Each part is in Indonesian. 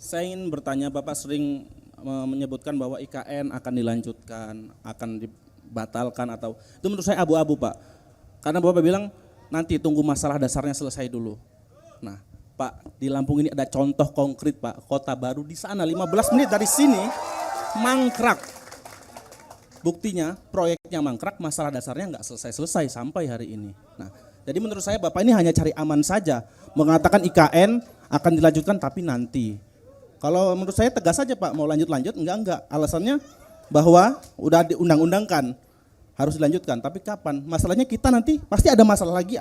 Saya ingin bertanya, Bapak sering menyebutkan bahwa IKN akan dilanjutkan, akan dibatalkan atau itu menurut saya abu-abu, Pak. Karena Bapak bilang nanti tunggu masalah dasarnya selesai dulu. Nah, Pak, di Lampung ini ada contoh konkret, Pak, kota baru di sana 15 menit dari sini mangkrak. Buktinya proyeknya mangkrak, masalah dasarnya nggak selesai-selesai sampai hari ini. Nah, jadi menurut saya Bapak ini hanya cari aman saja, mengatakan IKN akan dilanjutkan tapi nanti. Kalau menurut saya tegas saja Pak, mau lanjut-lanjut enggak. Alasannya bahwa udah diundang-undangkan harus dilanjutkan, tapi kapan? Masalahnya kita nanti pasti ada masalah lagi,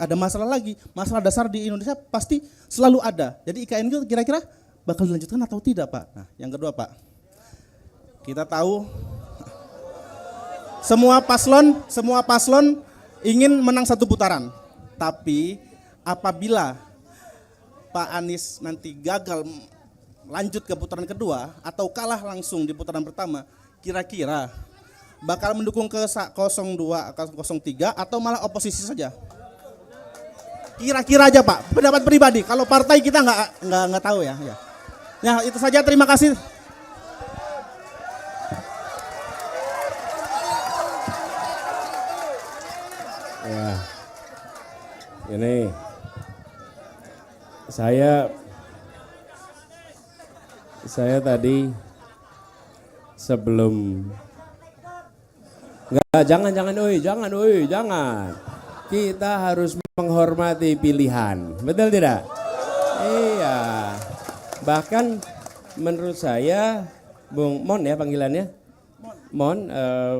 Masalah dasar di Indonesia pasti selalu ada. Jadi IKN itu kira-kira bakal dilanjutkan atau tidak Pak? Nah, yang kedua Pak, kita tahu semua paslon ingin menang satu putaran. Tapi apabila Pak Anies nanti gagal lanjut ke putaran kedua atau kalah langsung di putaran pertama, kira-kira bakal mendukung ke 02, 03 atau malah oposisi saja? Kira-kira aja Pak, pendapat pribadi. Kalau partai kita nggak tahu ya. Ya itu saja, terima kasih. Ya, ini saya tadi sebelum jangan. Kita harus menghormati pilihan, betul tidak? Iya. Bahkan menurut saya, Bung Mon ya panggilannya,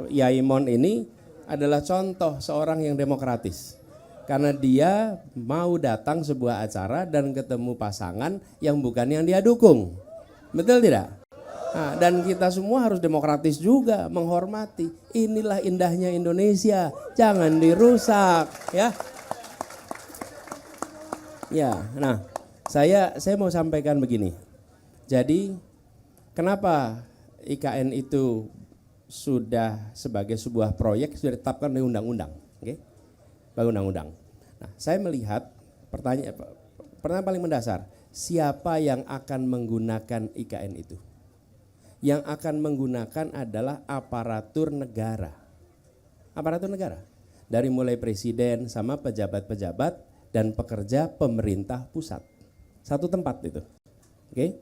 Yai Mon ini adalah contoh seorang yang demokratis. Karena dia mau datang sebuah acara dan ketemu pasangan yang bukan yang dia dukung. Betul tidak? Nah, dan kita semua harus demokratis juga, menghormati. Inilah indahnya Indonesia, jangan dirusak, ya. Ya, nah, saya mau sampaikan begini. Jadi, kenapa IKN itu sudah sebagai sebuah proyek sudah ditetapkan oleh undang-undang, oke? Undang-undang. Nah, saya melihat pertanyaan paling mendasar, siapa yang akan menggunakan IKN itu? Yang akan menggunakan adalah aparatur negara. Aparatur negara. Dari mulai presiden sama pejabat-pejabat dan pekerja pemerintah pusat. Satu tempat itu. Oke?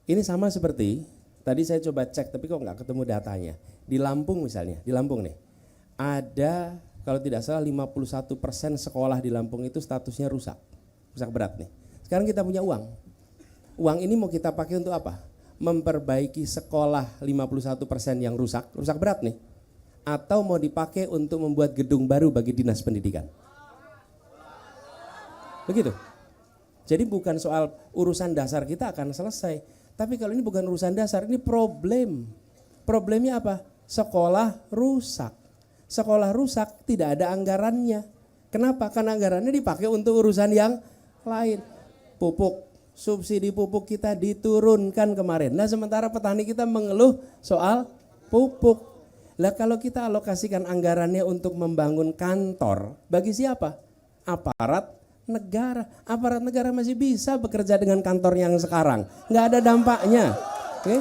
Ini sama seperti, tadi saya coba cek tapi kok nggak ketemu datanya. Di Lampung misalnya, di Lampung nih. Ada kalau tidak salah 51% sekolah di Lampung itu statusnya rusak. Rusak berat nih. Sekarang kita punya uang. Uang ini mau kita pakai untuk apa? Memperbaiki sekolah 51% yang rusak berat nih, atau mau dipakai untuk membuat gedung baru bagi dinas pendidikan. Begitu. Jadi bukan soal urusan dasar kita akan selesai, tapi kalau ini bukan urusan dasar, ini problem. Problemnya apa? Sekolah rusak. Sekolah rusak tidak ada anggarannya. Kenapa? Karena anggarannya dipakai untuk urusan yang lain. Pupuk. Subsidi pupuk kita diturunkan kemarin. Nah sementara petani kita mengeluh soal pupuk. Lah kalau kita alokasikan anggarannya untuk membangun kantor, bagi siapa? Aparat negara. Aparat negara masih bisa bekerja dengan kantor yang sekarang. Nggak ada dampaknya. Oke?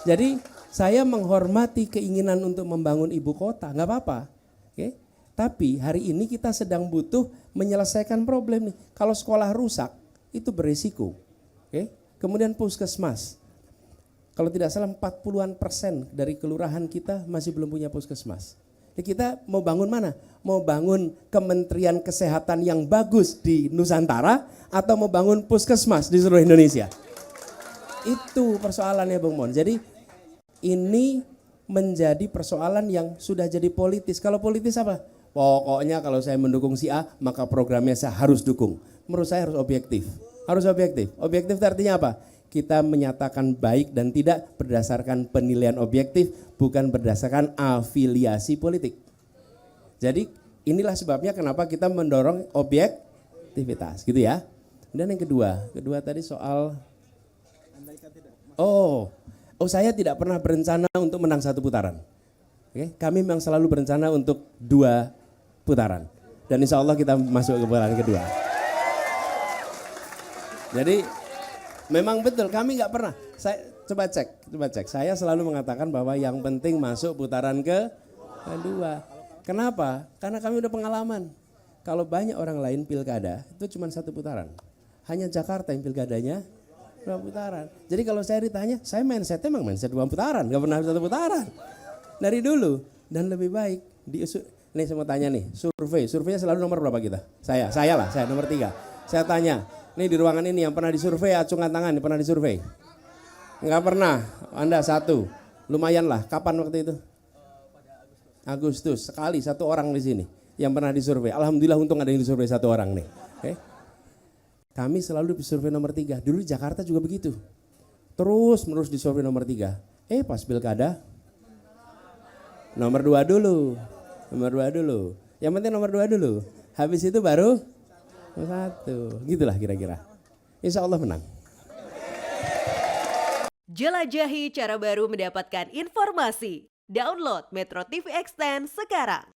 Jadi saya menghormati keinginan untuk membangun ibu kota, nggak apa-apa. Oke? Tapi hari ini kita sedang butuh menyelesaikan problem nih. Kalau sekolah rusak, itu berisiko. Oke? Kemudian puskesmas. Kalau tidak salah 40% dari kelurahan kita masih belum punya puskesmas. Jadi kita mau bangun mana? Mau bangun Kementerian Kesehatan yang bagus di Nusantara atau mau bangun puskesmas di seluruh Indonesia? Itu persoalannya Bung Mon. Jadi ini menjadi persoalan yang sudah jadi politis. Kalau politis apa? Pokoknya kalau saya mendukung si A, maka programnya saya harus dukung. Menurut saya harus objektif. Harus objektif. Objektif itu artinya apa? Kita menyatakan baik dan tidak berdasarkan penilaian objektif, bukan berdasarkan afiliasi politik. Jadi inilah sebabnya kenapa kita mendorong objektivitas, gitu ya. Dan yang kedua tadi soal saya tidak pernah berencana untuk menang satu putaran. Oke, kami memang selalu berencana untuk 2 putaran. Dan insya Allah kita masuk ke putaran kedua. Jadi Memang betul, kami nggak pernah. Saya coba cek. Saya selalu mengatakan bahwa yang penting masuk putaran kedua. Kenapa? Karena kami udah pengalaman. Kalau banyak orang lain pilkada itu cuma 1 putaran. Hanya Jakarta yang pilkadanya 2 putaran. Jadi kalau saya ditanya, saya mindset 2 putaran, nggak pernah 1 putaran. Dari dulu, dan lebih baik diusut. Nih saya mau tanya nih, surveinya selalu nomor berapa kita? Saya nomor 3. Saya tanya, nih di ruangan ini yang pernah disurvei, acungkan tangan, pernah disurvei? Enggak pernah, Anda 1. Lumayan lah, kapan waktu itu? Agustus, sekali 1 orang di sini yang pernah disurvei. Alhamdulillah untung ada yang disurvei 1 orang nih. Oke. Kami selalu disurvei nomor 3, dulu di Jakarta juga begitu. Terus menerus disurvei nomor 3. Pas pilkada, nomor 2 dulu. Yang penting nomor 2 dulu. Habis itu baru 1. Gitulah kira-kira. Insya Allah menang. Jelajahi cara baru mendapatkan informasi. Download Metro TV Extend sekarang.